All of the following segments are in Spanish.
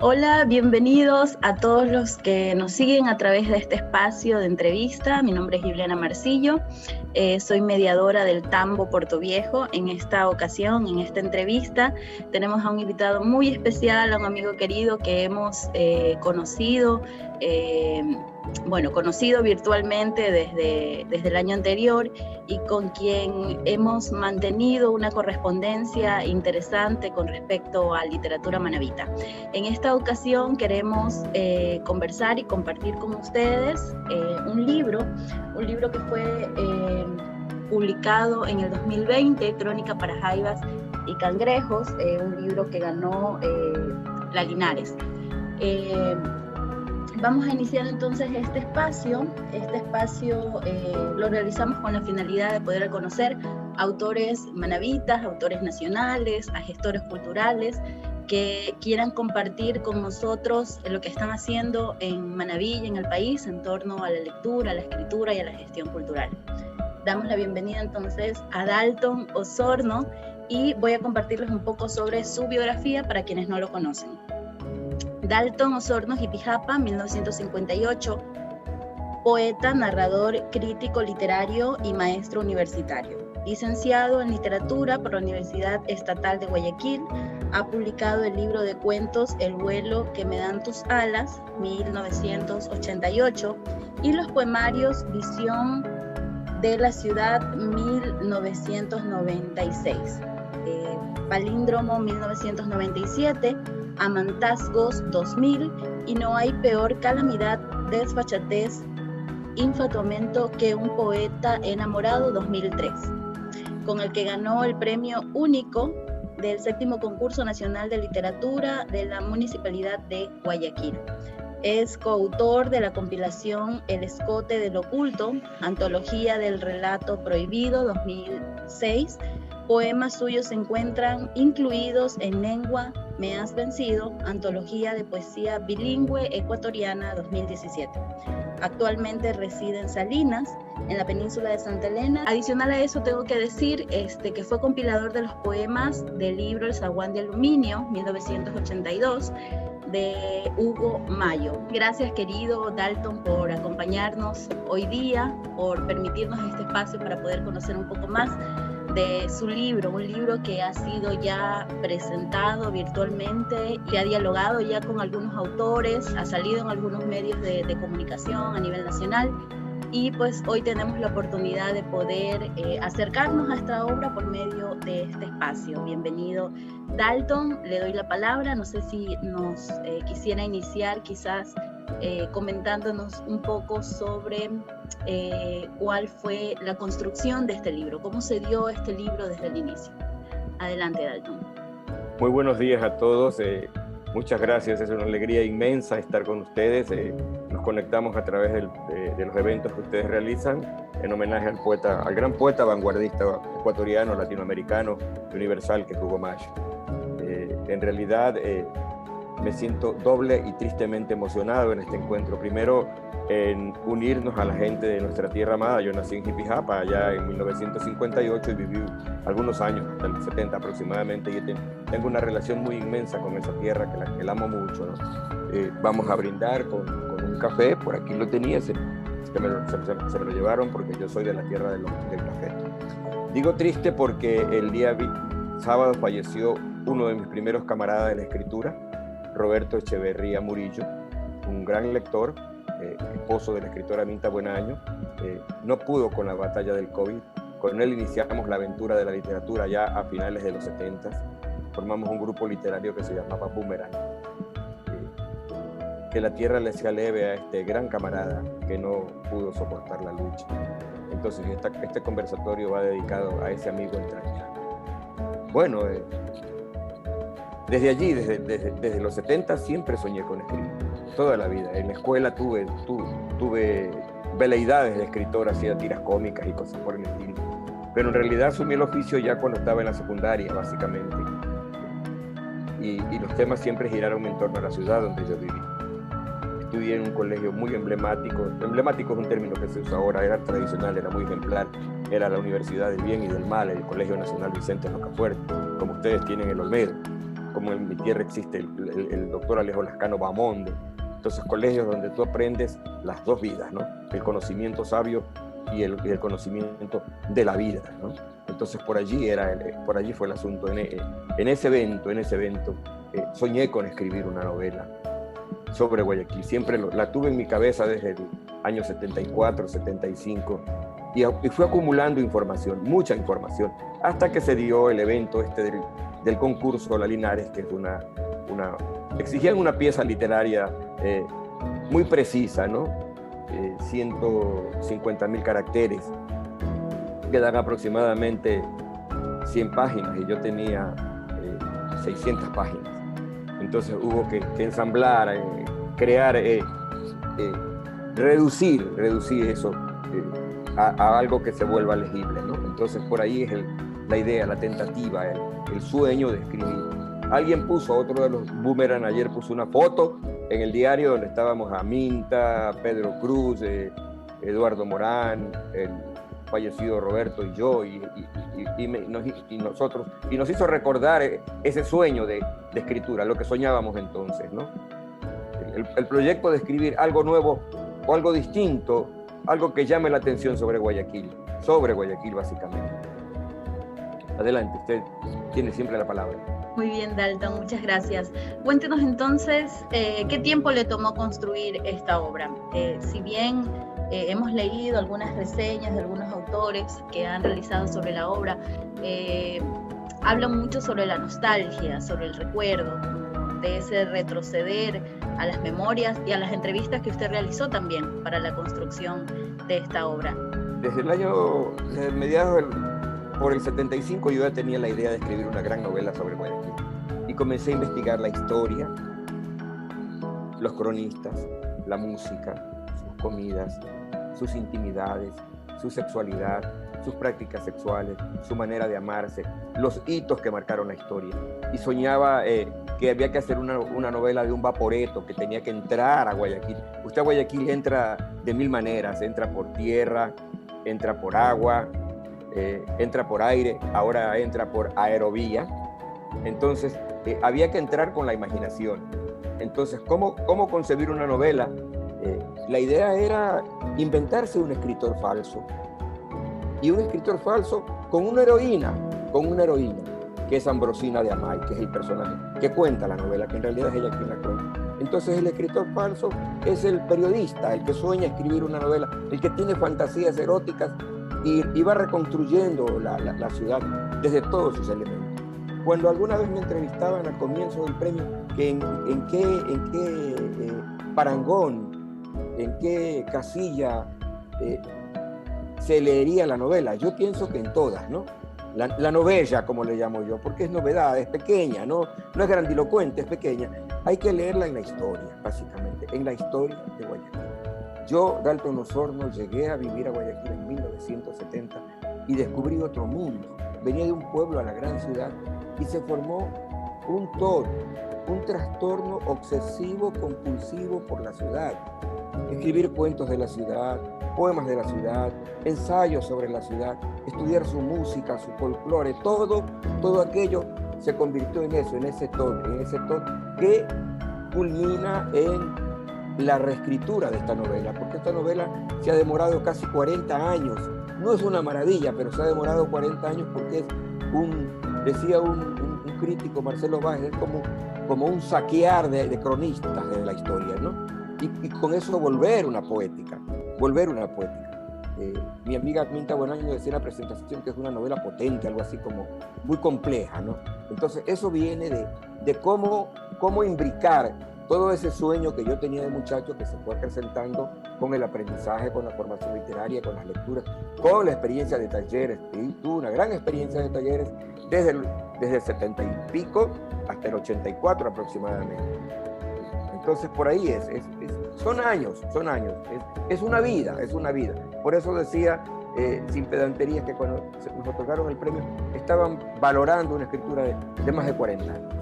Hola, bienvenidos a todos los que nos siguen a través de este espacio de entrevista. Mi nombre es Juliana Marcillo, soy mediadora del Tambo Puerto Viejo. En esta ocasión, en esta entrevista, tenemos a un invitado muy especial, a un amigo querido que hemos conocido virtualmente desde el año anterior y con quien hemos mantenido una correspondencia interesante con respecto a literatura manabita. En esta ocasión queremos conversar y compartir con ustedes un libro que fue publicado en el 2020, Crónica para Jaivas y Cangrejos, un libro que ganó la Linares. Vamos a iniciar entonces este espacio lo realizamos con la finalidad de poder conocer autores manabitas, autores nacionales, a gestores culturales que quieran compartir con nosotros lo que están haciendo en Manabí y en el país en torno a la lectura, a la escritura y a la gestión cultural. Damos la bienvenida entonces a Dalton Osorno y voy a compartirles un poco sobre su biografía para quienes no lo conocen. Dalton Osorno Jipijapa, 1958, poeta, narrador, crítico literario y maestro universitario. Licenciado en literatura por la Universidad Estatal de Guayaquil, ha publicado el libro de cuentos El vuelo que me dan tus alas, 1988, y los poemarios Visión de la ciudad, 1996, Palíndromo, 1997, Amantazgos, 2000, y No hay peor calamidad, desfachatez, infatuamiento que un poeta enamorado, 2003, con el que ganó el premio único del 7º Concurso Nacional de Literatura de la Municipalidad de Guayaquil. Es coautor de la compilación El escote del oculto, Antología del relato prohibido, 2006. Poemas suyos se encuentran incluidos en Lengua me has vencido, Antología de poesía bilingüe ecuatoriana, 2017. Actualmente reside en Salinas, en la península de Santa Elena. Adicional a eso tengo que decir que fue compilador de los poemas del libro El zaguán de aluminio, 1982, de Hugo Mayo. Gracias, querido Dalton, por acompañarnos hoy día, por permitirnos este espacio para poder conocer un poco más de su libro, un libro que ha sido ya presentado virtualmente y ha dialogado ya con algunos autores, ha salido en algunos medios de comunicación a nivel nacional, y pues hoy tenemos la oportunidad de poder acercarnos a esta obra por medio de este espacio. Bienvenido, Dalton, le doy la palabra. No sé si nos quisiera iniciar quizás comentándonos un poco sobre cuál fue la construcción de este libro, cómo se dio este libro desde el inicio. Adelante, Dalton. Muy buenos días a todos. Muchas gracias, es una alegría inmensa estar con ustedes. Nos conectamos a través de los eventos que ustedes realizan en homenaje al gran poeta vanguardista ecuatoriano, latinoamericano, universal, que es Hugo Mayo. En realidad me siento doble y tristemente emocionado en este encuentro. Primero, en unirnos a la gente de nuestra tierra amada. Yo nací en Jipijapa allá en 1958 y viví algunos años, hasta el 70 aproximadamente, y tengo una relación muy inmensa con esa tierra que la amo mucho, ¿no? Vamos a brindar con un café, por aquí lo tenía, se me lo llevaron porque yo soy de la tierra del café. Digo triste porque el día sábado falleció uno de mis primeros camaradas de la escritura, Roberto Echeverría Murillo, un gran lector, esposo de la escritora Minta Buenaño. No pudo con la batalla del COVID. Con él iniciamos la aventura de la literatura ya a finales de los 70. Formamos un grupo literario que se llamaba Boomerang. Que la tierra le sea leve a este gran camarada que no pudo soportar la lucha. Entonces este conversatorio va dedicado a ese amigo entrañable. Bueno, desde allí, desde los 70, siempre soñé con escribir, toda la vida. En la escuela tuve veleidades de escritor, hacía tiras cómicas y cosas por el estilo. Pero en realidad asumí el oficio ya cuando estaba en la secundaria, básicamente. Y los temas siempre giraron en torno a la ciudad donde yo viví. Estudié en un colegio muy emblemático. Emblemático es un término que se usa ahora, era tradicional, era muy ejemplar. Era la Universidad del Bien y del Mal, el Colegio Nacional Vicente Rocafuerte, como ustedes tienen el Olmedo. como en mi tierra existe el doctor Alejo Lascano Bamonde. Entonces, colegios donde tú aprendes las dos vidas, ¿no? El conocimiento sabio y el conocimiento de la vida, ¿no? Entonces, por allí fue el asunto. En ese evento, soñé con escribir una novela sobre Guayaquil. Siempre la tuve en mi cabeza desde el año 74, 75, y fui acumulando información, mucha información, hasta que se dio el evento del concurso La Linares, que es exigían una pieza literaria muy precisa, ¿no? 150.000 caracteres, que dan aproximadamente 100 páginas, y yo tenía 600 páginas. Entonces hubo que ensamblar, crear, reducir eso a algo que se vuelva legible, ¿no? Entonces por ahí es la idea, la tentativa, el sueño de escribir. Alguien otro de los Boomerang ayer puso una foto en el diario donde estábamos Aminta, Pedro Cruz, Eduardo Morán, el fallecido Roberto y yo, y nosotros, y nos hizo recordar ese sueño de escritura, lo que soñábamos entonces, ¿no? El proyecto de escribir algo nuevo o algo distinto, algo que llame la atención sobre Guayaquil básicamente. Adelante, usted tiene siempre la palabra. Muy bien, Dalton, muchas gracias. Cuéntenos entonces, ¿qué tiempo le tomó construir esta obra? Si bien hemos leído algunas reseñas de algunos autores que han realizado sobre la obra, hablan mucho sobre la nostalgia, sobre el recuerdo, de ese retroceder a las memorias y a las entrevistas que usted realizó también para la construcción de esta obra. Desde por el 75 yo ya tenía la idea de escribir una gran novela sobre Guayaquil, y comencé a investigar la historia, los cronistas, la música, sus comidas, sus intimidades, su sexualidad, sus prácticas sexuales, su manera de amarse, los hitos que marcaron la historia. Y soñaba que había que hacer una novela de un vaporeto que tenía que entrar a Guayaquil. Usted a Guayaquil entra de 1000 maneras, entra por tierra, entra por agua, entra por aire, ahora entra por aerovía. Entonces había que entrar con la imaginación. Entonces, ¿cómo concebir una novela? La idea era inventarse un escritor falso, y un escritor falso con una heroína, que es Ambrosina de Amay, que es el personaje que cuenta la novela, que en realidad es ella quien la cuenta. Entonces el escritor falso es el periodista, el que sueña escribir una novela, el que tiene fantasías eróticas y va reconstruyendo la ciudad desde todos sus elementos. Cuando alguna vez me entrevistaban al comienzo del premio, que en qué parangón, en qué casilla se leería la novela, yo pienso que en todas, ¿no? La novella, como le llamo yo, porque es novedad, es pequeña, no es grandilocuente, es pequeña. Hay que leerla en la historia, básicamente, en la historia de Guayaquil. Yo, Dalton Osorno, llegué a vivir a Guayaquil en 1970 y descubrí otro mundo. Venía de un pueblo a la gran ciudad y se formó un trastorno obsesivo compulsivo por la ciudad. Escribir cuentos de la ciudad, poemas de la ciudad, ensayos sobre la ciudad, estudiar su música, su folclore, todo aquello se convirtió en ese ton que culmina en la reescritura de esta novela, porque esta novela se ha demorado casi 40 años. No es una maravilla, pero se ha demorado 40 años porque es decía un crítico, Marcelo Báez, es como un saquear de cronistas de la historia, ¿no? Y con eso volver una poética. Mi amiga Minta Buenaño decía en la presentación que es una novela potente, algo así como muy compleja, ¿no? Entonces eso viene de cómo imbricar todo ese sueño que yo tenía de muchacho, que se fue acrecentando con el aprendizaje, con la formación literaria, con las lecturas, con la experiencia de talleres. Y tuve una gran experiencia de talleres desde el 70 y pico hasta el 84 aproximadamente. Entonces por ahí son años, es una vida. Por eso decía, sin pedanterías, que cuando nos otorgaron el premio estaban valorando una escritura de más de 40 años.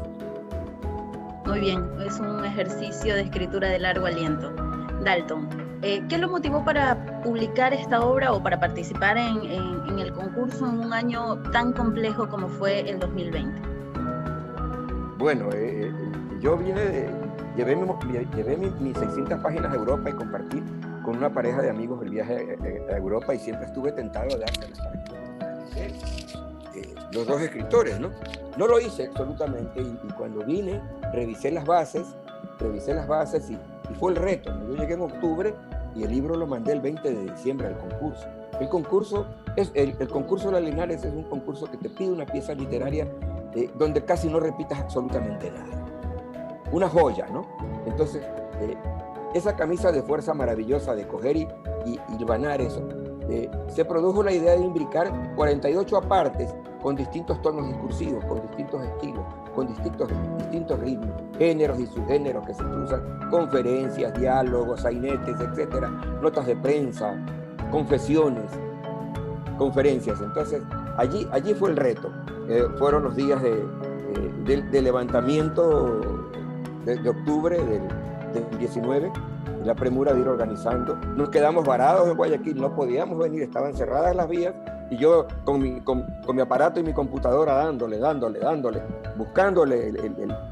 Muy bien, es un ejercicio de escritura de largo aliento. Dalton, ¿qué lo motivó para publicar esta obra o para participar en el concurso en un año tan complejo como fue el 2020? Bueno, yo llevé mis 600 páginas a Europa y compartí con una pareja de amigos el viaje a Europa, y siempre estuve tentado de dárselas para que los dos escritores, ¿no? No lo hice absolutamente, y cuando vine revisé las bases y fue el reto. Yo llegué en octubre y el libro lo mandé el 20 de diciembre al concurso. El concurso de la Linares es un concurso que te pide una pieza literaria donde casi no repitas absolutamente nada. Una joya, ¿no? Entonces, esa camisa de fuerza maravillosa de coger y hilvanar eso, se produjo la idea de imbricar 48 apartes con distintos tonos discursivos, con distintos estilos, con distintos ritmos, géneros y subgéneros que se cruzan, conferencias, diálogos, sainetes, etcétera, notas de prensa, confesiones, conferencias. Entonces, allí fue el reto. Fueron los días de levantamiento de octubre del 19, la premura de ir organizando. Nos quedamos varados en Guayaquil, no podíamos venir, estaban cerradas las vías, y yo con mi aparato y mi computadora dándole, buscándole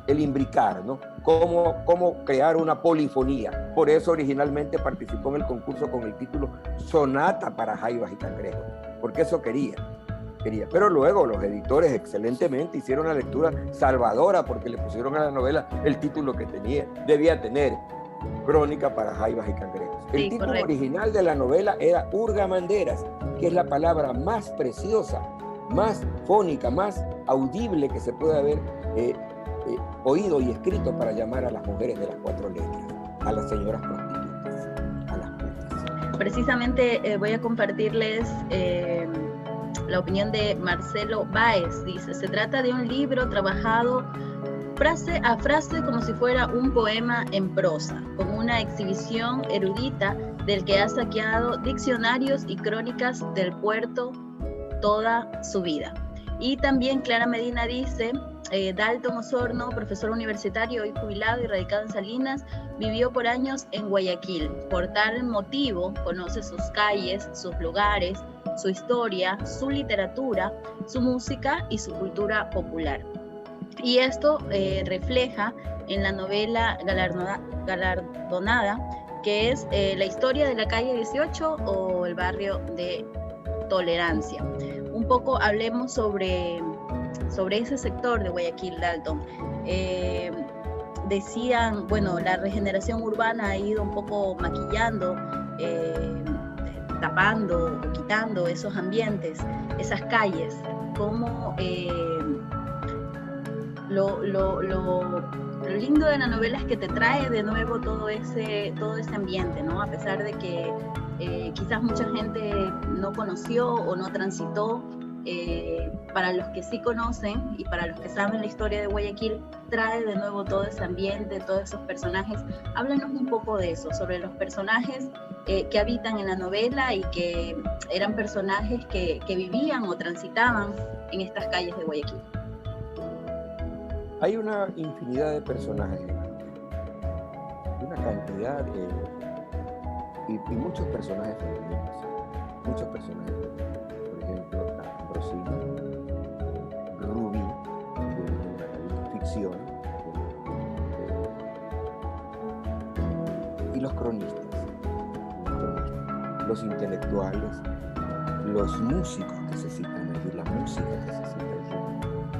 el imbricar, ¿no? Cómo crear una polifonía. Por eso originalmente participó en el concurso con el título Sonata para Jaivas y Cangrejos, porque eso quería. Pero luego los editores excelentemente hicieron una lectura salvadora, porque le pusieron a la novela el título que debía tener: Crónica para Jaivas y Cangrejos. El título correcto original de la novela era Hurgamanderas, que es la palabra más preciosa, más fónica, más audible que se puede haber oído y escrito para llamar a las mujeres de las 4 letras, a las señoras prostitutas, a las putas. Precisamente voy a compartirles la opinión de Marcelo Báez. Dice: se trata de un libro trabajado frase a frase como si fuera un poema en prosa, con una exhibición erudita del que ha saqueado diccionarios y crónicas del puerto toda su vida. Y también Clara Medina dice: Dalton Osorno, profesor universitario hoy jubilado y radicado en Salinas, vivió por años en Guayaquil. Por tal motivo conoce sus calles, sus lugares, su historia, su literatura, su música y su cultura popular. Y esto refleja en la novela galardonada, que es La historia de la calle 18 o el barrio de Tolerancia. Un poco hablemos sobre ese sector de Guayaquil, Dalton. Decían, bueno, la regeneración urbana ha ido un poco maquillando, tapando, quitando esos ambientes, esas calles, como lo lindo de la novela es que te trae de nuevo todo ese ambiente, ¿no? A pesar de que quizás mucha gente no conoció o no transitó, para los que sí conocen y para los que saben la historia de Guayaquil, trae de nuevo todo ese ambiente, todos esos personajes. Háblanos un poco de eso, sobre los personajes que habitan en la novela y que eran personajes que vivían o transitaban en estas calles de Guayaquil. Hay una infinidad de personajes, una cantidad y muchos personajes femeninos, por ejemplo, Ambrosina, Rubí, de ficción, y los cronistas, los intelectuales, los músicos que se citan allí, la música que se cita allí,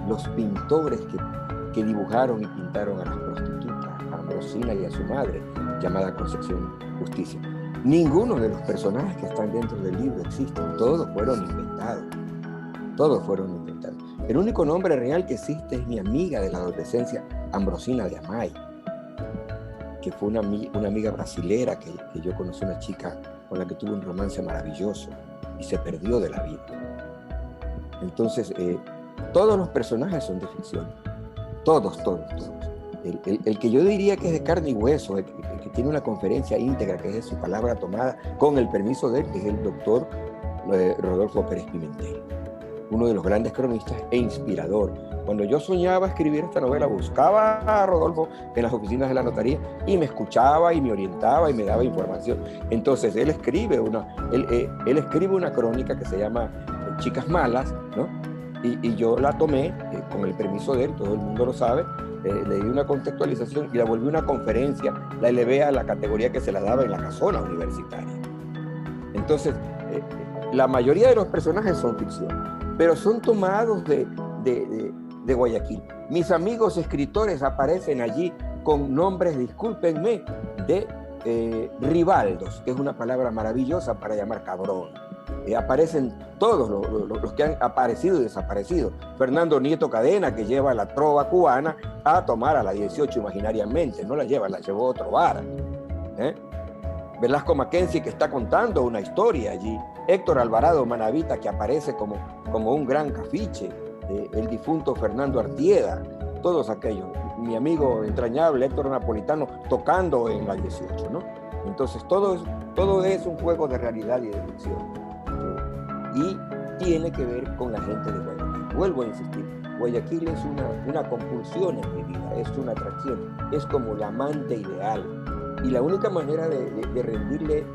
los pintores que dibujaron y pintaron a las prostitutas, a Ambrosina y a su madre, llamada Concepción Justicia. Ninguno de los personajes que están dentro del libro existen, todos fueron inventados. El único nombre real que existe es mi amiga de la adolescencia, Ambrosina de Amay, que fue una amiga brasilera que yo conocí, una chica con la que tuve un romance maravilloso y se perdió de la vida. Entonces, todos los personajes son de ficción. Todos. El que yo diría que es de carne y hueso, el que tiene una conferencia íntegra, que es de su palabra tomada, con el permiso de él, es el doctor Rodolfo Pérez Pimentel, uno de los grandes cronistas e inspirador. Cuando yo soñaba escribir esta novela, buscaba a Rodolfo en las oficinas de la notaría y me escuchaba y me orientaba y me daba información. Entonces él escribe una crónica que se llama Chicas Malas, ¿no? Y yo la tomé con el permiso de él, todo el mundo lo sabe, le di una contextualización y la volví una conferencia, la elevé a la categoría que se la daba en la casona universitaria. Entonces, la mayoría de los personajes son ficción, pero son tomados de Guayaquil. Mis amigos escritores aparecen allí con nombres, discúlpenme, de rivaldos, que es una palabra maravillosa para llamar cabrón. Aparecen todos los que han aparecido y desaparecido. Fernando Nieto Cadena, que lleva la trova cubana a tomar a la 18 imaginariamente, no la lleva, la llevó otro bar. Velasco Mackenzie, que está contando una historia allí. Héctor Alvarado Manavita, que aparece como un gran cafiche. El difunto Fernando Artieda, todos aquellos. Mi amigo entrañable Héctor Napolitano tocando en la 18, ¿no? Entonces todo es un juego de realidad y de ficción. Y tiene que ver con la gente de Guayaquil. Vuelvo a insistir, Guayaquil es una compulsión en mi vida, es una atracción, es como la amante ideal. Y la única manera de rendirle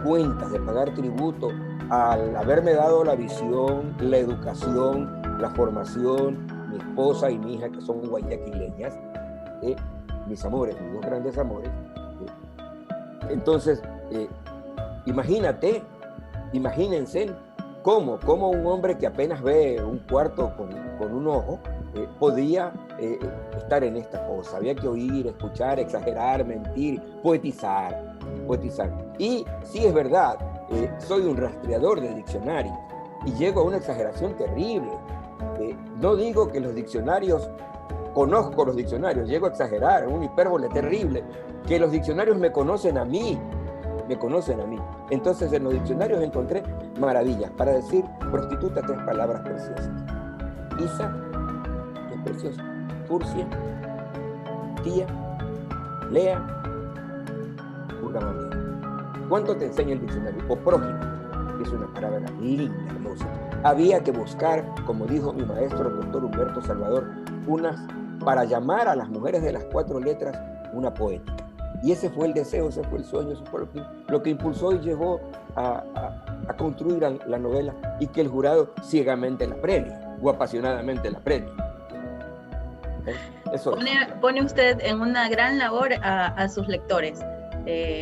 cuentas, de pagar tributo al haberme dado la visión, la educación, la formación, mi esposa y mi hija, que son guayaquileñas, mis amores, mis dos grandes amores. Entonces, imagínense cómo un hombre que apenas ve un cuarto con un ojo podía estar en esta cosa. Había que oír, escuchar, exagerar, mentir, poetizar. Y sí es verdad, soy un rastreador de diccionarios y llego a una exageración terrible. No digo que los diccionarios, conozco los diccionarios, llego a exagerar, una hipérbole terrible, que los diccionarios me conocen a mí. Entonces en los diccionarios encontré maravillas para decir prostituta, 3 palabras preciosas. Isa, que es preciosa. Furcia, tía, Lea, Urgamanía. ¿Cuánto te enseña el diccionario? O prójimo, que es una palabra linda, hermosa. Había que buscar, como dijo mi maestro, el doctor Humberto Salvador, para llamar a las mujeres de las 4 letras una poética. Y ese fue el deseo, ese fue el sueño, eso fue lo que impulsó y llevó a construir la novela y que el jurado ciegamente la premie o apasionadamente la premie. Eso pone usted en una gran labor a sus lectores.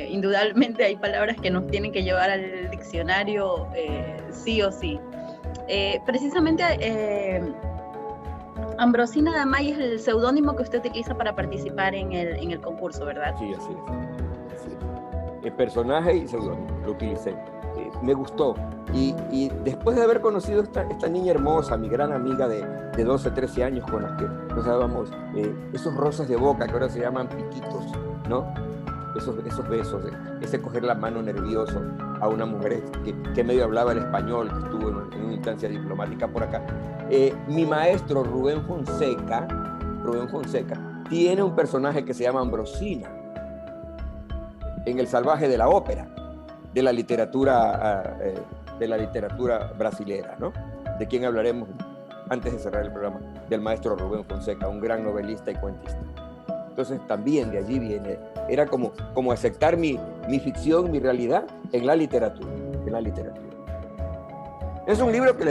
Indudablemente hay palabras que nos tienen que llevar al diccionario sí o sí. Precisamente Ambrosina Damay es el seudónimo que usted utiliza para participar en el concurso, ¿verdad? Sí, así es. El personaje y seudónimo lo utilicé. Me gustó. Y después de haber conocido esta niña hermosa, mi gran amiga de 12, 13 años, con las que nos dábamos esos roces de boca que ahora se llaman piquitos, ¿no? Esos besos, ese coger la mano nervioso a una mujer que medio hablaba el español, que estuvo en una instancia diplomática por acá. Mi maestro Rubén Fonseca tiene un personaje que se llama Ambrosina en El salvaje de la ópera, de la literatura brasilera, ¿no? De quien hablaremos antes de cerrar el programa, del maestro Rubén Fonseca, un gran novelista y cuentista. Entonces también de allí viene, era como aceptar mi ficción, mi realidad en la literatura. Es un libro que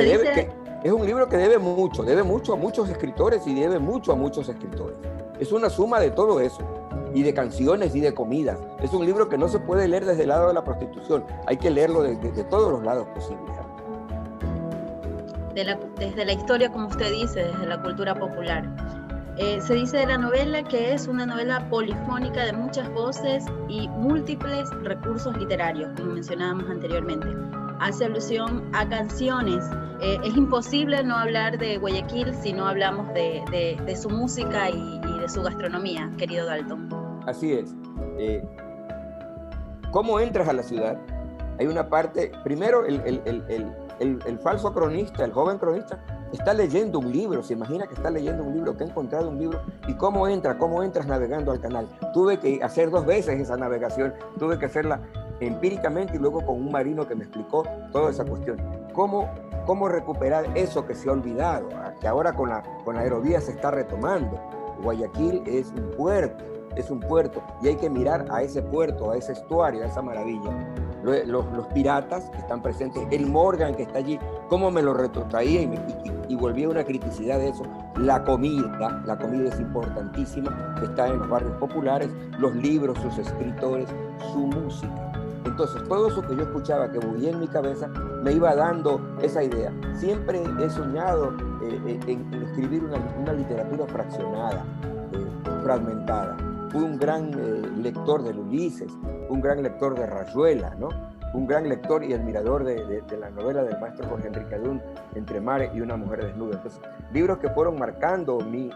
debe mucho a muchos escritores y debe mucho a muchos escritores. Es una suma de todo eso, y de canciones y de comidas. Es un libro que no se puede leer desde el lado de la prostitución, hay que leerlo de todos los lados posibles. Desde la historia, como usted dice, desde la cultura popular. Se dice de la novela que es una novela polifónica de muchas voces y múltiples recursos literarios, como mencionábamos anteriormente. Hace alusión a canciones. Es imposible no hablar de Guayaquil si no hablamos de su música y de su gastronomía, querido Dalton. Así es. ¿Cómo entras a la ciudad? Hay una parte, primero el falso cronista, el joven cronista, está leyendo un libro, se imagina que está leyendo un libro, que ha encontrado un libro, y cómo entras navegando al canal. Tuve que hacer 2 veces esa navegación, tuve que hacerla empíricamente y luego con un marino que me explicó toda esa cuestión. ¿Cómo recuperar eso que se ha olvidado, que ahora con la aerovía se está retomando? Guayaquil es un puerto, y hay que mirar a ese puerto, a ese estuario, a esa maravilla, los piratas que están presentes, el Morgan que está allí, cómo me lo retrotraía y volvía una criticidad de eso. La comida es importantísima, está en los barrios populares, los libros, sus escritores, su música. Entonces, todo eso que yo escuchaba, que bullía en mi cabeza, me iba dando esa idea. Siempre he soñado en escribir una literatura fraccionada, fragmentada. Fui un gran lector del Ulises, un gran lector de Rayuela, ¿no? Un gran lector y admirador de la novela del maestro Jorge Enrique Adún, Entre mares y una mujer desnuda. Entonces, libros que fueron marcando mi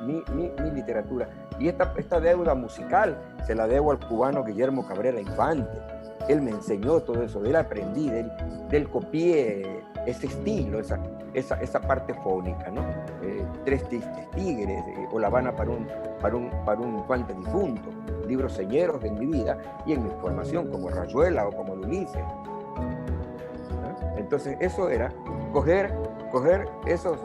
literatura. Y esta deuda musical se la debo al cubano Guillermo Cabrera Infante. Él me enseñó todo eso, de él aprendí, de él copié ese estilo, esa parte fónica, ¿no? Tres Tristes Tigres, o La Habana para un infante difunto, libros señeros de mi vida y en mi formación, como Rayuela o como Ulises. ¿No? Entonces, eso era coger de esos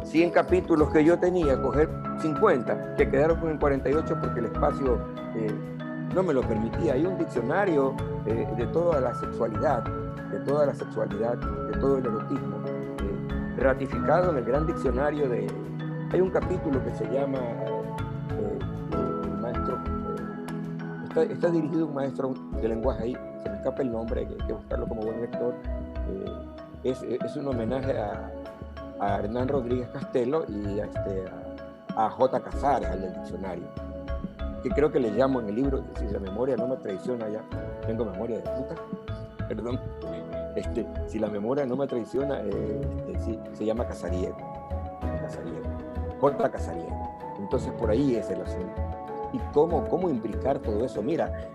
100 capítulos que yo tenía, coger 50, que quedaron en 48 porque el espacio no me lo permitía. Hay un diccionario de toda la sexualidad, de todo el erotismo, ratificado en el gran diccionario hay un capítulo que se llama el maestro, está dirigido a un maestro de lenguaje ahí, se me escapa el nombre, hay que buscarlo como buen lector. Es un homenaje a Hernán Rodríguez Castelo y a J. Casares, al del diccionario, que creo que le llamo en el libro, si la memoria no me traiciona, ya tengo memoria de puta, perdón, si la memoria no me traiciona, sí, se llama Casariego, J. Casariego. Entonces por ahí es el asunto. ¿Y cómo implicar todo eso? Mira,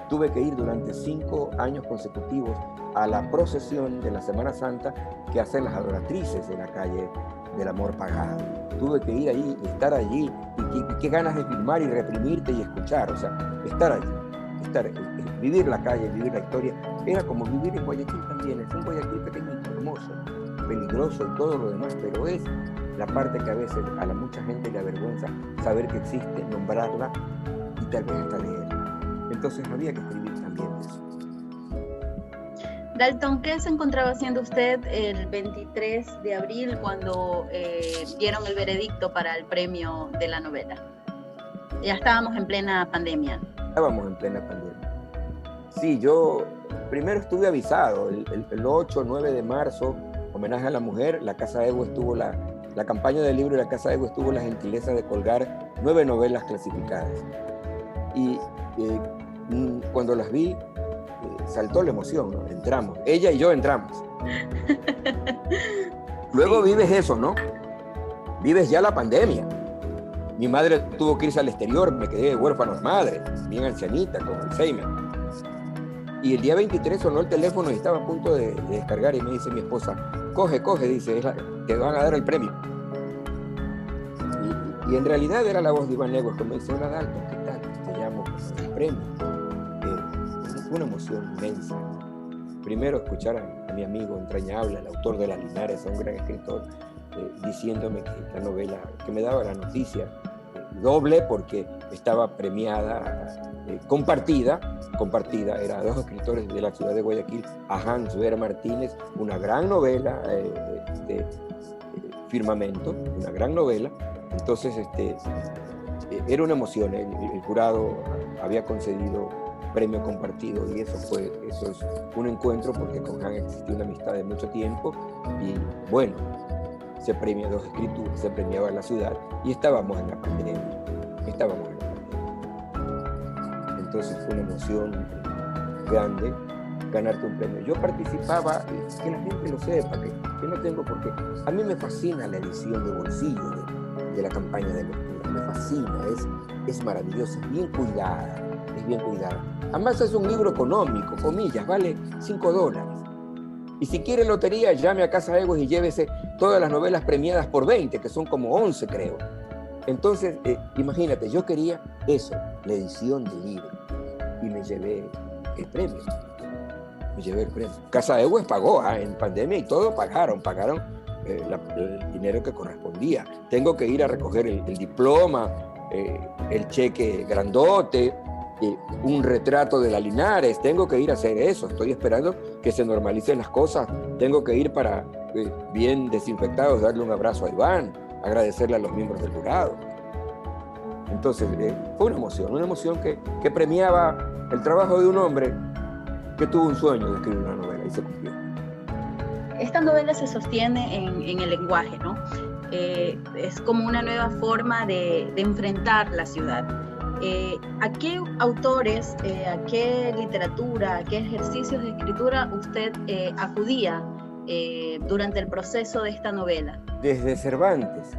tuve que ir durante 5 años consecutivos a la procesión de la Semana Santa que hacen las adoratrices en la calle del Amor Pagado. Tuve que ir ahí, estar allí, y qué ganas de filmar y reprimirte y escuchar, o sea, estar allí, vivir la calle, vivir la historia. Era como vivir en Guayaquil también, es un Guayaquil pequeñito, hermoso, peligroso y todo lo demás, pero es la parte que a veces a mucha gente le avergüenza saber que existe, nombrarla y tal vez hasta leerla. Entonces había que escribir también eso. Dalton, ¿qué se encontraba haciendo usted el 23 de abril cuando dieron el veredicto para el premio de la novela? Ya estábamos en plena pandemia. Estábamos en plena pandemia. Sí, yo primero estuve avisado, el 8 o 9 de marzo, homenaje a la mujer, la Casa Evo estuvo, la campaña del libro de la Casa Evo estuvo la gentileza de colgar 9 novelas clasificadas. Y cuando las vi, saltó la emoción, ¿no? Entramos, ella y yo entramos. Luego vives eso, ¿no? Vives ya la pandemia. Mi madre tuvo que irse al exterior, me quedé huérfano de madre, bien ancianita, con Alzheimer. Y el día 23 sonó el teléfono y estaba a punto de descargar y me dice mi esposa, coge, dice, te van a dar el premio. Y en realidad era la voz de Iván Negros que me dice, hola Dalton, ¿qué tal? Te llamo por el premio. Una emoción inmensa. Primero escuchar a mi amigo entrañable, el autor de Las Linares, a un gran escritor, diciéndome que la novela, que me daba la noticia, doble porque estaba premiada, compartida, era 2 escritores de la ciudad de Guayaquil, a Hans Vera Martínez, una gran novela, Firmamento, una gran novela. Entonces era una emoción, el jurado había concedido premio compartido y eso es un encuentro porque con Han existió una amistad de mucho tiempo y bueno, se premia 2 escrituras, se premiaba la ciudad y estábamos en la pandemia. Entonces fue una emoción grande ganarte un premio. Yo participaba, que la gente lo sepa, que no tengo por qué. A mí me fascina la edición de bolsillo de la campaña de lectura, me fascina, es maravillosa, es bien cuidada. Además es un libro económico, comillas, vale $5. Y si quiere lotería, llame a Casa Egos y llévese todas las novelas premiadas por 20, que son como 11, creo. Entonces, imagínate, yo quería eso, la edición del libro, y me llevé el premio. Casa Egos pagó, en pandemia y todo pagaron el dinero que correspondía. Tengo que ir a recoger el diploma, el cheque grandote, un retrato de la Linares, tengo que ir a hacer eso, estoy esperando que se normalicen las cosas, tengo que ir para, bien desinfectados, darle un abrazo a Iván, agradecerle a los miembros del jurado. Entonces, fue una emoción que premiaba el trabajo de un hombre que tuvo un sueño de escribir una novela y se cumplió. Esta novela se sostiene en el lenguaje, ¿no? Es como una nueva forma de enfrentar la ciudad. ¿A qué autores, a qué literatura, a qué ejercicios de escritura usted acudía durante el proceso de esta novela? Desde Cervantes,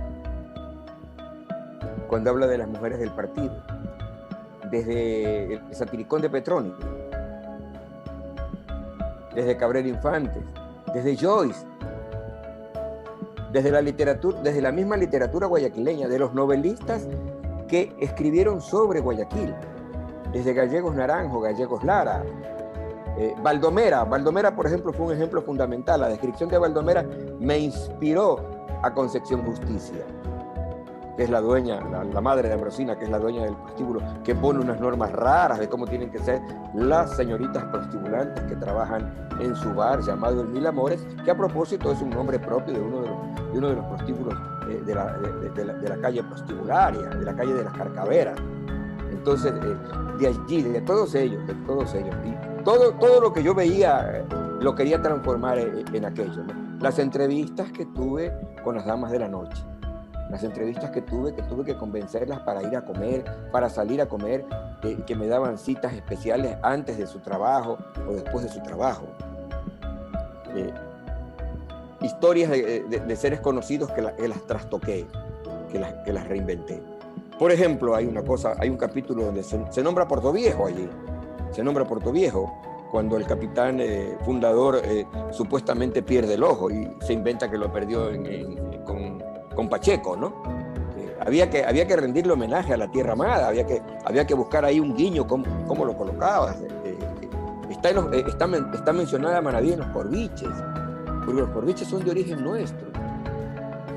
cuando habla de las mujeres del partido, desde el Satiricón de Petronio, desde Cabrera Infantes, desde Joyce, desde la literatura, desde la misma literatura guayaquileña, de los novelistas que escribieron sobre Guayaquil, desde Gallegos Naranjo, Gallegos Lara, Baldomera, por ejemplo, fue un ejemplo fundamental. La descripción de Baldomera me inspiró a Concepción Justicia, que es la dueña, la madre de Ambrosina, que es la dueña del prostíbulo, que pone unas normas raras de cómo tienen que ser las señoritas prostibulantes que trabajan en su bar llamado El Mil Amores, que a propósito es un nombre propio de uno de los prostíbulos de la calle prostibularia, de la calle de las Carcaveras. Entonces, de allí, de todos ellos, y todo lo que yo veía lo quería transformar en aquello, ¿no? Las entrevistas que tuve con las damas de la noche, las entrevistas que tuve que convencerlas para ir a comer, para salir a comer, que me daban citas especiales antes de su trabajo o después de su trabajo. Historias de seres conocidos que las trastoqué, que las reinventé. Por ejemplo, hay un capítulo donde se nombra Portoviejo allí. Se nombra Portoviejo cuando el capitán fundador supuestamente pierde el ojo y se inventa que lo perdió con Pacheco, ¿no? Había que rendirle homenaje a la tierra amada, había que buscar ahí un guiño, cómo lo colocabas. Está mencionada Manaví en los corviches, porque los corviches son de origen nuestro.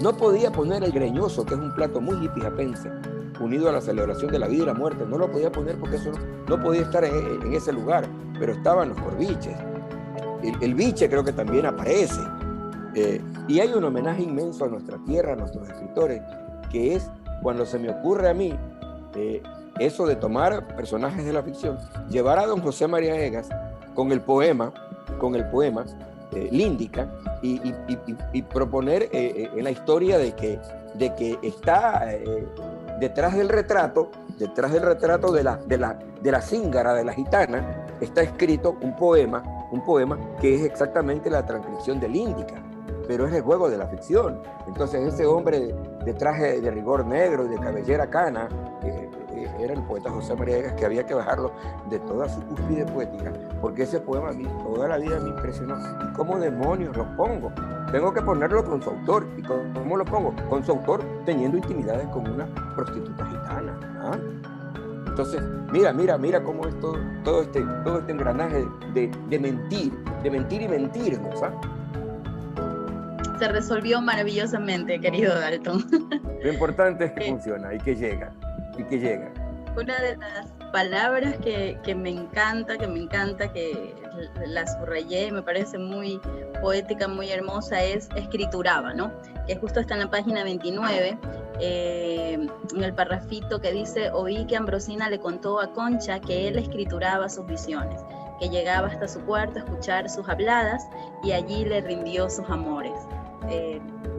No podía poner el greñoso, que es un plato muy hipijapense, unido a la celebración de la vida y la muerte. No lo podía poner porque eso no podía estar en ese lugar, pero estaban los corviches. El biche creo que también aparece. Y hay un homenaje inmenso a nuestra tierra, a nuestros escritores, que es cuando se me ocurre a mí eso de tomar personajes de la ficción, llevar a don José María Egas con el poema Líndica y proponer en la historia de que está detrás del retrato de la cíngara, de la gitana, está escrito un poema que es exactamente la transcripción de Líndica, pero es el juego de la ficción. Entonces ese hombre de traje de rigor negro y de cabellera cana era el poeta José María Egas, que había que bajarlo de toda su cúspide poética, porque ese poema a mí toda la vida me impresionó. ¿Y cómo demonios lo pongo? Tengo que ponerlo con su autor. ¿Y cómo lo pongo? Con su autor teniendo intimidades con una prostituta gitana. ¿Ah? Entonces, mira cómo es todo este engranaje de mentir y mentirnos. ¿Ah? Se resolvió maravillosamente, querido Dalton. Lo importante es que funciona y que llega. Una de las palabras que me encanta, que la subrayé, me parece muy poética, muy hermosa, es escrituraba, ¿no? Que justo está en la página 29, en el parrafito que dice: oí que Ambrosina le contó a Concha que él escrituraba sus visiones, que llegaba hasta su cuarto a escuchar sus habladas y allí le rindió sus amores.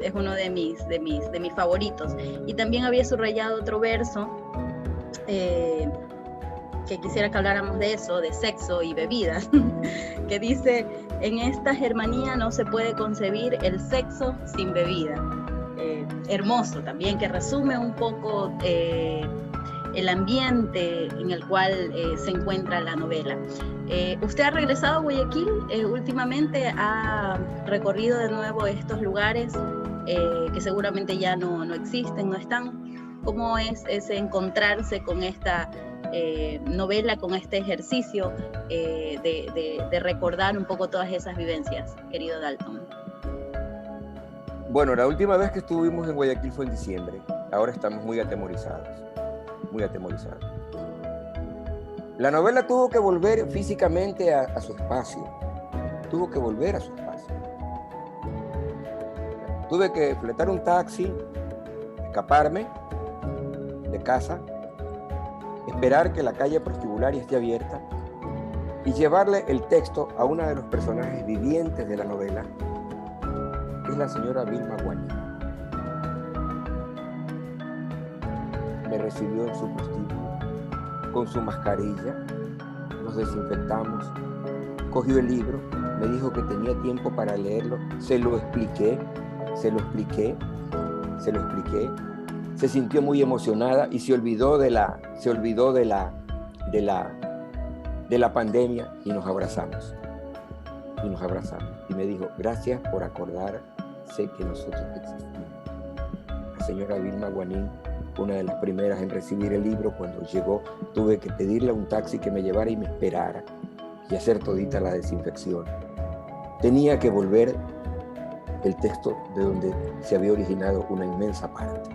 Es uno de mis favoritos. Y también había subrayado otro verso que quisiera que habláramos de eso, de sexo y bebidas, que dice: en esta germanía no se puede concebir el sexo sin bebida. Hermoso también, que resume un poco el ambiente en el cual se encuentra la novela. ¿Usted ha regresado a Guayaquil últimamente? ¿Ha recorrido de nuevo estos lugares que seguramente ya no existen, no están? ¿Cómo es ese encontrarse con esta novela, con este ejercicio de recordar un poco todas esas vivencias, querido Dalton? Bueno, la última vez que estuvimos en Guayaquil fue en diciembre. Ahora estamos muy atemorizados. La novela tuvo que volver físicamente a su espacio. Tuvo que volver a su espacio. Tuve que fletar un taxi, escaparme de casa, esperar que la calle Prostibularia esté abierta y llevarle el texto a una de los personajes vivientes de la novela, que es la señora Vilma Guanín. Me recibió en su prostíbulo, con su mascarilla, nos desinfectamos, cogió el libro, me dijo que tenía tiempo para leerlo, se lo expliqué, se sintió muy emocionada y se olvidó de la pandemia y nos abrazamos. Y me dijo, gracias por acordarse que nosotros existimos. La señora Vilma Guanín, una de las primeras en recibir el libro, cuando llegó, tuve que pedirle a un taxi que me llevara y me esperara y hacer todita la desinfección. Tenía que volver el texto de donde se había originado una inmensa parte.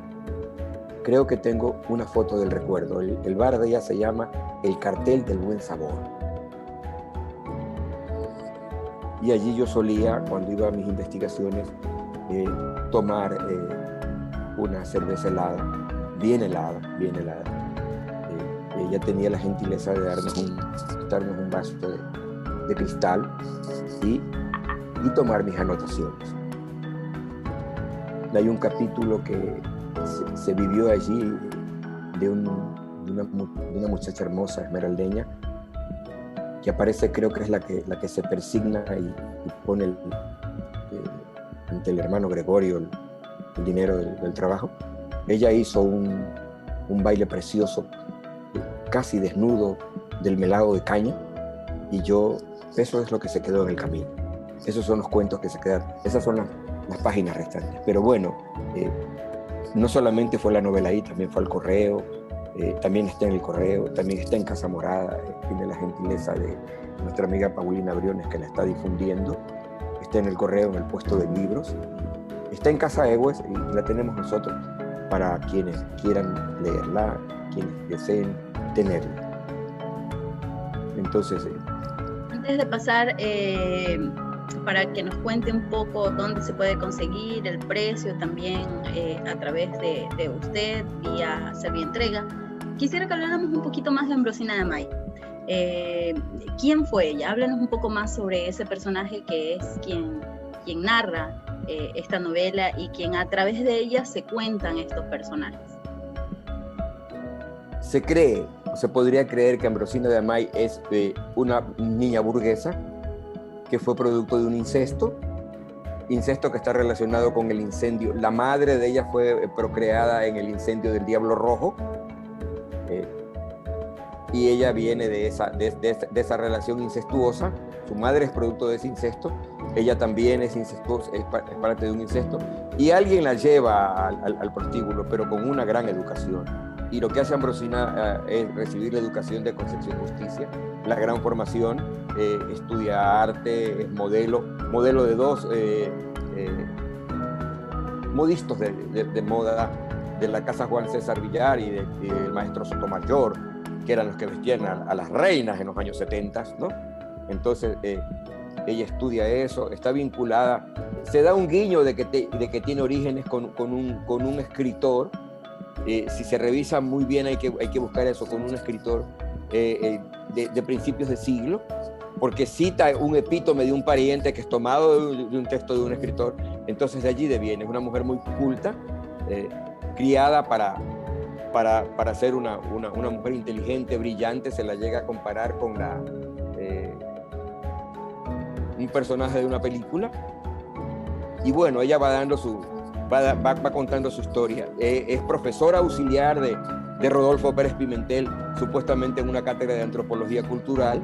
Creo que tengo una foto del recuerdo. El bar de ella se llama El Cartel del Buen Sabor. Y allí yo solía, cuando iba a mis investigaciones, tomar una cerveza helada, bien helada. Ella tenía la gentileza de darnos un vaso de cristal y tomar mis anotaciones. Hay un capítulo que se vivió allí de una muchacha hermosa, esmeraldeña, que aparece, creo que es la que se persigna y pone ante el hermano Gregorio el dinero del trabajo. Ella hizo un baile precioso, casi desnudo, del melado de caña, y eso es lo que se quedó en el camino. Esos son los cuentos que se quedaron, esas son las páginas restantes. Pero bueno, no solamente fue la novela ahí, también fue al correo, también está en el correo, también está en Casa Morada, tiene la gentileza de nuestra amiga Paulina Briones que la está difundiendo, está en el correo, en el puesto de libros, está en Casa Egues y la tenemos nosotros para quienes quieran leerla, quienes deseen tenerla. Entonces, antes de pasar, para que nos cuente un poco dónde se puede conseguir, el precio también a través de usted, vía Servientrega, quisiera que habláramos un poquito más de Ambrosina de May. ¿Quién fue ella? Háblanos un poco más sobre ese personaje que es quien narra esta novela y quien a través de ella se cuentan estos personajes. Se cree, o se podría creer que Ambrosina de May es una niña burguesa que fue producto de un incesto que está relacionado con el incendio. La madre de ella fue procreada en el incendio del Diablo Rojo, y ella viene de esa relación incestuosa. Su madre es producto de ese incesto, ella también es incestuosa, es parte de un incesto, y alguien la lleva al prostíbulo, pero con una gran educación. Y lo que hace Ambrosina es recibir la educación de Concepción Justicia, la gran formación, estudia arte, es modelo de dos modistas de moda de la Casa Juan César Villar y del maestro Sotomayor, que eran los que vestían a las reinas en los años 70, ¿no? Entonces, ella estudia eso, está vinculada, se da un guiño de que tiene orígenes con un escritor. Si se revisa muy bien hay que buscar eso, con un escritor de principios de siglo, porque cita un epítome de un pariente que es tomado de un texto de un escritor. Entonces de allí deviene, es una mujer muy culta, criada para ser una mujer inteligente, brillante. Se la llega a comparar con un personaje de una película, y bueno, ella va contando su historia. Es profesora auxiliar de Rodolfo Pérez Pimentel, supuestamente en una cátedra de antropología cultural.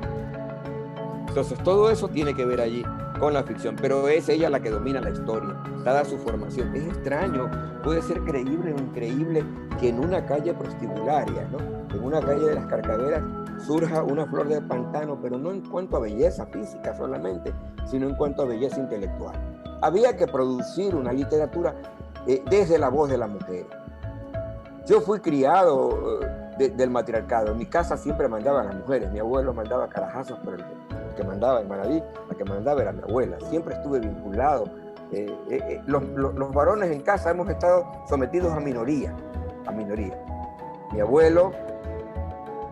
Entonces todo eso tiene que ver allí con la ficción, pero es ella la que domina la historia, dada su formación. Es extraño, puede ser creíble o increíble que en una calle prostibularia, ¿no?, en una calle de las Carcaveras, surja una flor del pantano, pero no en cuanto a belleza física solamente, sino en cuanto a belleza intelectual. Había que producir una literatura desde la voz de la mujer. Yo fui criado del matriarcado. En mi casa siempre mandaban las mujeres. Mi abuelo mandaba carajazos, pero el que mandaba en Manaví, la que mandaba era mi abuela. Siempre estuve vinculado. Los varones en casa hemos estado sometidos a minoría. Mi abuelo,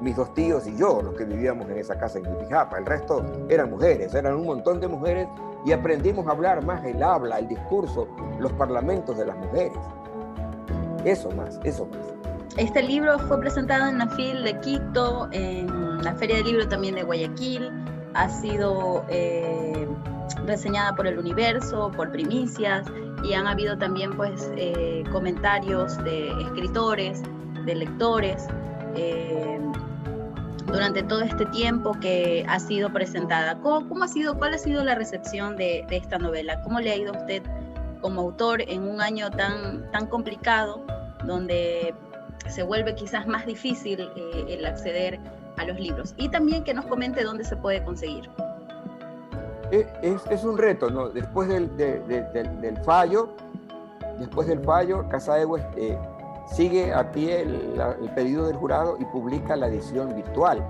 mis 2 tíos y yo, los que vivíamos en esa casa en Jipijapa. El resto eran mujeres, eran un montón de mujeres, y aprendimos a hablar más el habla, el discurso, los parlamentos de las mujeres. Eso más. Este libro fue presentado en la FIL de Quito, en la Feria del Libro también de Guayaquil, ha sido reseñada por El Universo, por Primicias, y han habido también pues comentarios de escritores, de lectores, durante todo este tiempo que ha sido presentada. ¿Cuál ha sido la recepción de esta novela? ¿Cómo le ha ido a usted como autor en un año tan complicado, donde se vuelve quizás más difícil el acceder a los libros? Y también que nos comente dónde se puede conseguir. Es un reto, ¿no? Después del fallo, Casaegüe sigue a pie el pedido del jurado y publica la edición virtual.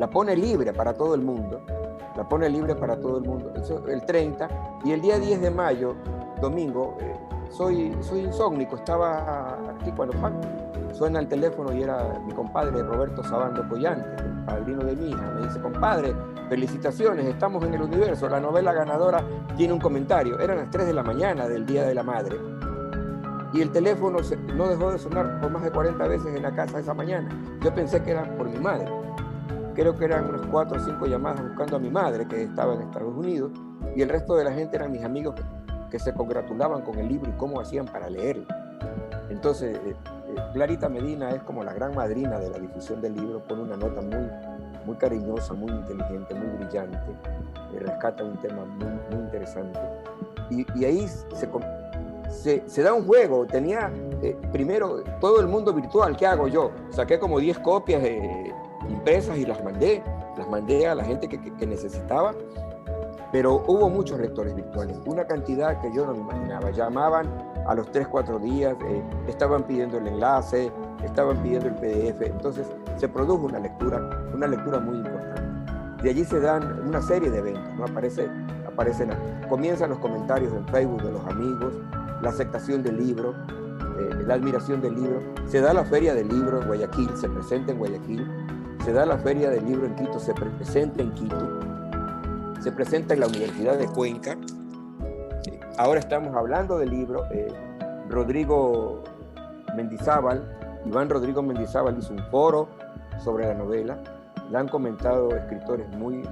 La pone libre para todo el mundo. Eso, el 30, y el día 10 de mayo, domingo, soy insómnico, estaba aquí cuando suena el teléfono y era mi compadre Roberto Sabando Collante, el padrino de mi hija. Me dice: compadre, felicitaciones, estamos en El Universo, la novela ganadora tiene un comentario. Eran las 3 de la mañana del Día de la Madre, y el teléfono no dejó de sonar por más de 40 veces en la casa esa mañana. Yo pensé que era por mi madre. Creo que eran unas 4 o 5 llamadas buscando a mi madre, que estaba en Estados Unidos, y el resto de la gente eran mis amigos que se congratulaban con el libro y cómo hacían para leerlo. Entonces, Clarita Medina es como la gran madrina de la difusión del libro, pone una nota muy cariñosa, muy inteligente, muy brillante, rescata un tema muy interesante. Y ahí se da un juego. Tenía primero todo el mundo virtual. ¿Qué hago yo? Saqué como 10 copias impresas y las mandé a la gente que necesitaba, pero hubo muchos lectores virtuales, una cantidad que yo no me imaginaba. Llamaban a los 3-4 días, estaban pidiendo el enlace, estaban pidiendo el PDF. Entonces se produjo una lectura muy importante. De allí se dan una serie de eventos, ¿no? Comienzan los comentarios en Facebook de los amigos, la aceptación del libro, la admiración del libro. Se da la Feria del Libro en Guayaquil, se presenta en Guayaquil. Se da la Feria del Libro en Quito, se presenta en Quito. Se presenta en la Universidad de Cuenca. Ahora estamos hablando del libro. Iván Rodrigo Mendizábal hizo un foro sobre la novela. La han comentado escritores muy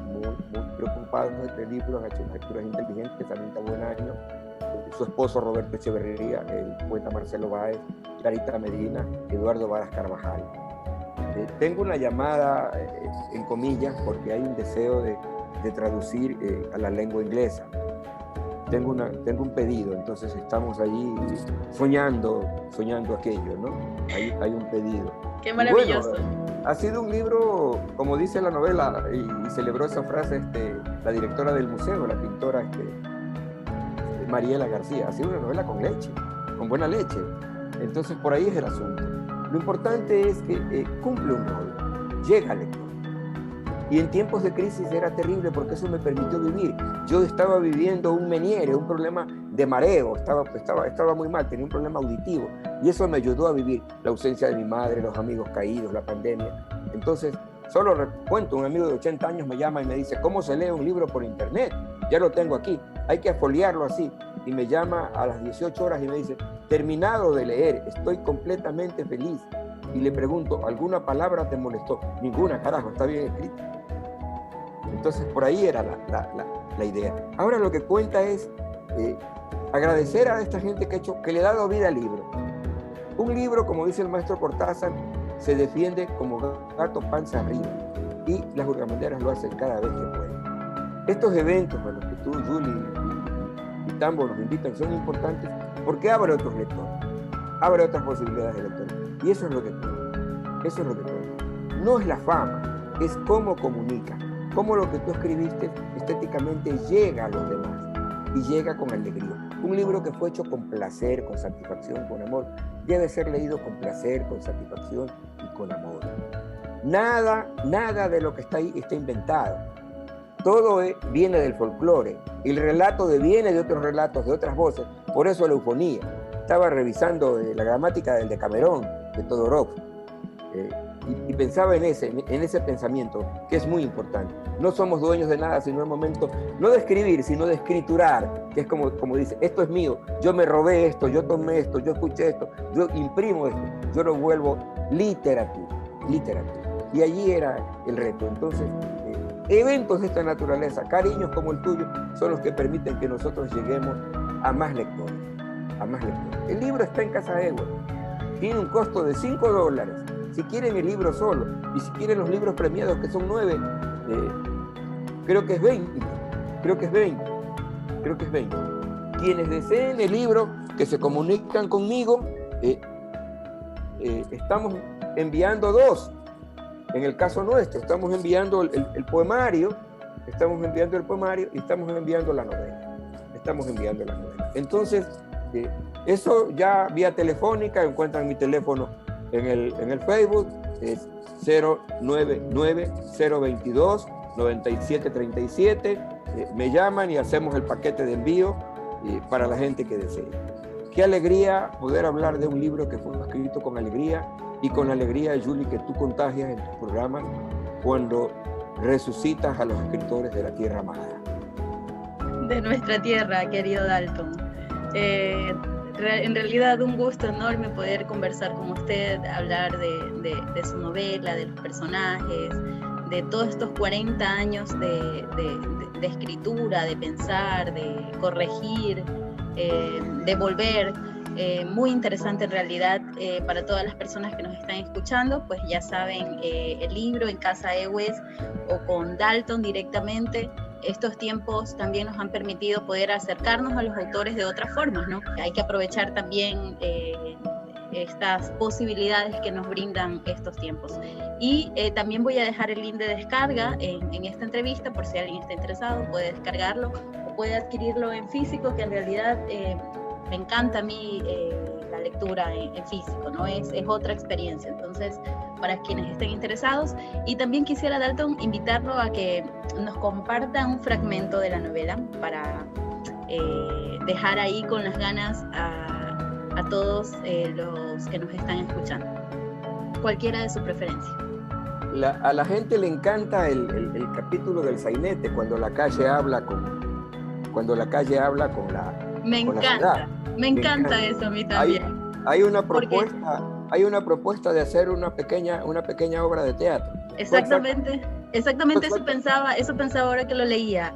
preocupados del libro, han hecho lecturas inteligentes, Anita Buenaño, su esposo Roberto Echeverría, el poeta Marcelo Báez, Clarita Medina, Eduardo Varas Carvajal. Tengo una llamada, en comillas, porque hay un deseo de traducir a la lengua inglesa. Tengo un pedido, entonces estamos allí soñando aquello, ¿no? Hay un pedido. ¡Qué maravilloso! Bueno, ha sido un libro, como dice la novela, y celebró esa frase la directora del museo, la pintora Mariela García. Ha sido una novela con leche, con buena leche. Entonces, por ahí es el asunto. Lo importante es que cumple un rol, llega al lector. Y en tiempos de crisis era terrible porque eso me permitió vivir. Yo estaba viviendo un meniere, un problema de mareo, estaba muy mal, tenía un problema auditivo. Y eso me ayudó a vivir la ausencia de mi madre, los amigos caídos, la pandemia. Entonces, solo cuento, un amigo de 80 años me llama y me dice: ¿cómo se lee un libro por internet? Ya lo tengo aquí, hay que afoliarlo así. Y me llama a las 18 horas y me dice: terminado de leer, estoy completamente feliz. Y le pregunto: ¿alguna palabra te molestó? Ninguna, carajo, está bien escrito. Entonces, por ahí era la idea. Ahora lo que cuenta es agradecer a esta gente que le ha dado vida al libro. Un libro, como dice el maestro Cortázar, se defiende como gato panza arriba, y las hurgamanderas lo hacen cada vez que pueden. Estos eventos a los que tú, Julie y Tambo nos invitan son importantes porque abre otros lectores, abre otras posibilidades de lectores. Y eso es lo que cuenta. No es la fama, es cómo comunica, cómo lo que tú escribiste estéticamente llega a los demás y llega con alegría. Un libro que fue hecho con placer, con satisfacción, con amor. debe ser leído con placer, con satisfacción y con amor. Nada de lo que está ahí está inventado. Todo viene del folclore. El relato viene de otros relatos, de otras voces. Por eso la eufonía. Estaba revisando la gramática del Decamerón de Todorov y pensaba en ese pensamiento, que es muy importante. No somos dueños de nada, sino en el momento, no de escribir, sino de escriturar, que es como dice, esto es mío, yo me robé esto, yo tomé esto, yo escuché esto, yo imprimo esto, yo lo vuelvo literatura. Y allí era el reto. Entonces, eventos de esta naturaleza, cariños como el tuyo, son los que permiten que nosotros lleguemos a más lectores. El libro está en Casa Ewes, tiene un costo de $5. Si quieren el libro solo, y si quieren los libros premiados, que son 9, creo que es 20. Quienes deseen el libro, que se comunican conmigo, estamos enviando 2. En el caso nuestro, estamos enviando el poemario, y estamos enviando la novela. Entonces, eso ya vía telefónica, encuentran mi teléfono en el Facebook, es 099-022-9737. Me llaman y hacemos el paquete de envío para la gente que desee. Qué alegría poder hablar de un libro que fue escrito con alegría, y con la alegría, Julie, que tú contagias en tus programas cuando resucitas a los escritores de la tierra amada. De nuestra tierra, querido Dalton. En realidad un gusto enorme poder conversar con usted, hablar de su novela, de los personajes, de todos estos 40 años de escritura, de pensar, de corregir, de volver. Muy interesante en realidad para todas las personas que nos están escuchando, pues ya saben, el libro en Casa Ewes o con Dalton directamente. Estos tiempos también nos han permitido poder acercarnos a los autores de otras formas, ¿no? Hay que aprovechar también estas posibilidades que nos brindan estos tiempos. Y también voy a dejar el link de descarga en esta entrevista, por si alguien está interesado, puede descargarlo o puede adquirirlo en físico, que en realidad me encanta a mí la lectura en físico, ¿no? Es otra experiencia. Entonces, para quienes estén interesados, y también quisiera, Dalton, invitarlo a que nos comparta un fragmento de la novela para dejar ahí con las ganas a todos los que nos están escuchando, cualquiera de su preferencia. A la gente le encanta el capítulo del sainete, cuando la calle habla con la Me encanta eso a mí también. Hay una propuesta de hacer una pequeña obra de teatro. Exactamente, eso pensaba ahora que lo leía,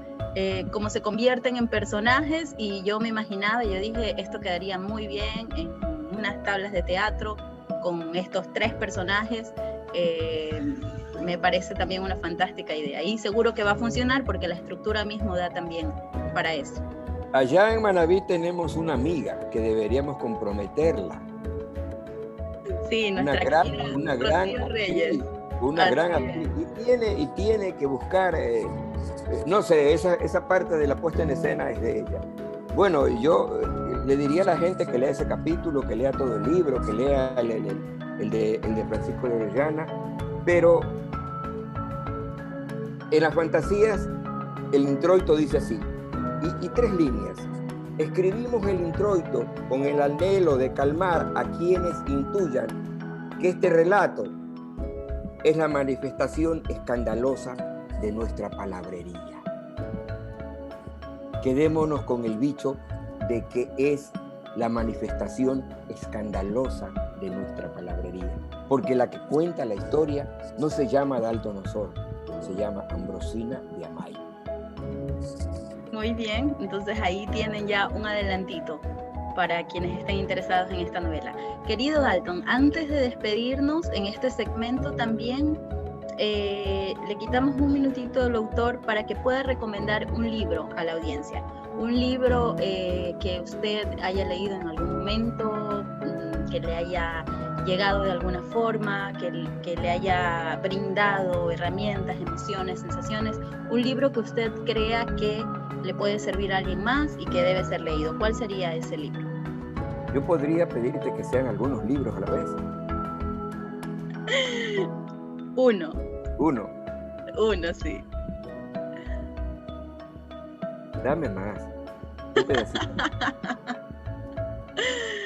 cómo se convierten en personajes, y yo me imaginaba, yo dije, esto quedaría muy bien en unas tablas de teatro con estos 3 personajes. Me parece también una fantástica idea, y seguro que va a funcionar porque la estructura mismo da también para eso. Allá en Manabí tenemos una amiga que deberíamos comprometerla. Sí, una gran actriz, y tiene que buscar, no sé, esa parte de la puesta en escena es de ella. Bueno, yo le diría a la gente que lea ese capítulo, que lea todo el libro, que lea el de Francisco de Orellana, pero en las fantasías el introito dice así, y 3 líneas. Escribimos el introito con el anhelo de calmar a quienes intuyan que este relato es la manifestación escandalosa de nuestra palabrería. Quedémonos con el bicho de que es la manifestación escandalosa de nuestra palabrería, porque la que cuenta la historia no se llama Dalton Osorno, se llama Ambrosina de Amay. Muy bien, entonces ahí tienen ya un adelantito para quienes estén interesados en esta novela. Querido Dalton, antes de despedirnos en este segmento también le quitamos un minutito al autor para que pueda recomendar un libro a la audiencia. Un libro que usted haya leído en algún momento, que le haya llegado de alguna forma, que le haya brindado herramientas, emociones, sensaciones. Un libro que usted crea que le puede servir a alguien más y que debe ser leído. ¿Cuál sería ese libro? Yo podría pedirte que sean algunos libros a la vez. Uno, sí. Dame más. Un pedacito.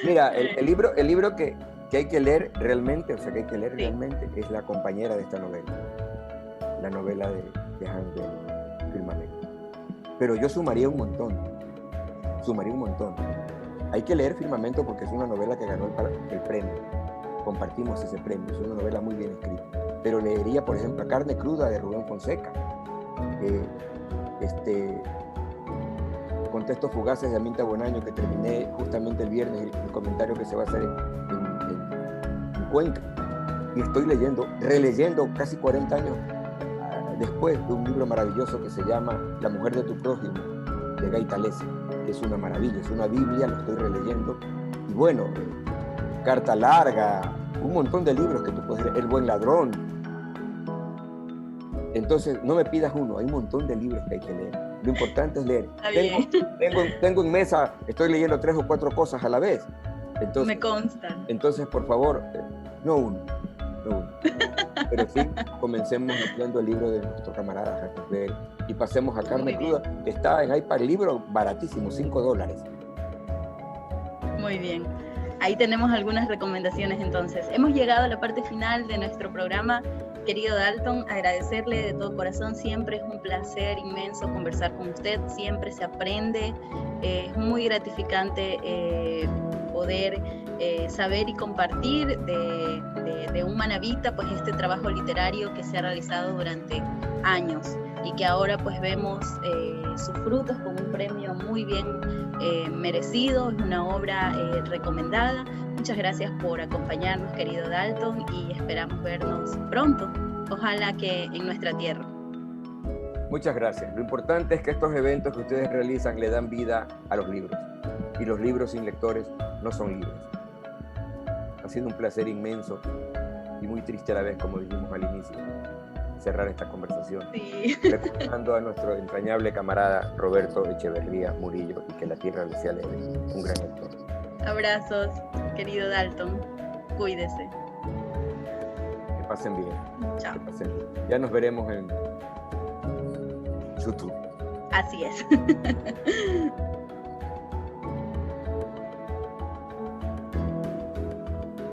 Mira, el libro que hay que leer realmente, es La compañera de esta novela. La novela de Hans Firmamento. Pero yo sumaría un montón. Hay que leer Firmamento porque es una novela que ganó el premio. Compartimos ese premio, es una novela muy bien escrita. Pero leería, por ejemplo, Carne cruda de Rubén Fonseca. Contextos fugaces de Aminta Buonaño, que terminé justamente el viernes, el comentario que se va a hacer en Cuenca. Y estoy releyendo casi 40 años después de un libro maravilloso que se llama La mujer de tu prójimo, de Gay Talese, que es una maravilla, es una Biblia, lo estoy releyendo. Y bueno, Carta larga, un montón de libros que tú puedes leer, El buen ladrón. Entonces, no me pidas uno, hay un montón de libros que hay que leer. Lo importante es leer. Tengo en mesa, estoy leyendo 3 o 4 cosas a la vez. Entonces, me consta. Entonces, por favor, no uno. Pero sí, comencemos leyendo el libro de nuestro camarada Jacques Bell y pasemos a Carne cruda, que está en iPad, libro baratísimo, $5. Muy bien. Ahí tenemos algunas recomendaciones entonces. Hemos llegado a la parte final de nuestro programa. Querido Dalton, agradecerle de todo corazón. Siempre es un placer inmenso conversar con usted. Siempre se aprende. Es muy gratificante poder saber y compartir de un manabita pues este trabajo literario que se ha realizado durante años y que ahora pues vemos sus frutos con un premio muy bien merecido. Es una obra recomendada. Muchas gracias por acompañarnos, querido Dalton, y esperamos vernos pronto, ojalá que en nuestra tierra. Muchas gracias. Lo importante es que estos eventos que ustedes realizan le dan vida a los libros, y los libros sin lectores no son libros. Ha sido un placer inmenso y muy triste a la vez, como dijimos al inicio, cerrar esta conversación. Sí. Recordando a nuestro entrañable camarada Roberto Echeverría Murillo, y que la tierra le sea leve. Un gran lector. Abrazos, querido Dalton. Cuídese. Que pasen bien. Chao. Que pasen bien. Ya nos veremos en YouTube. Así es.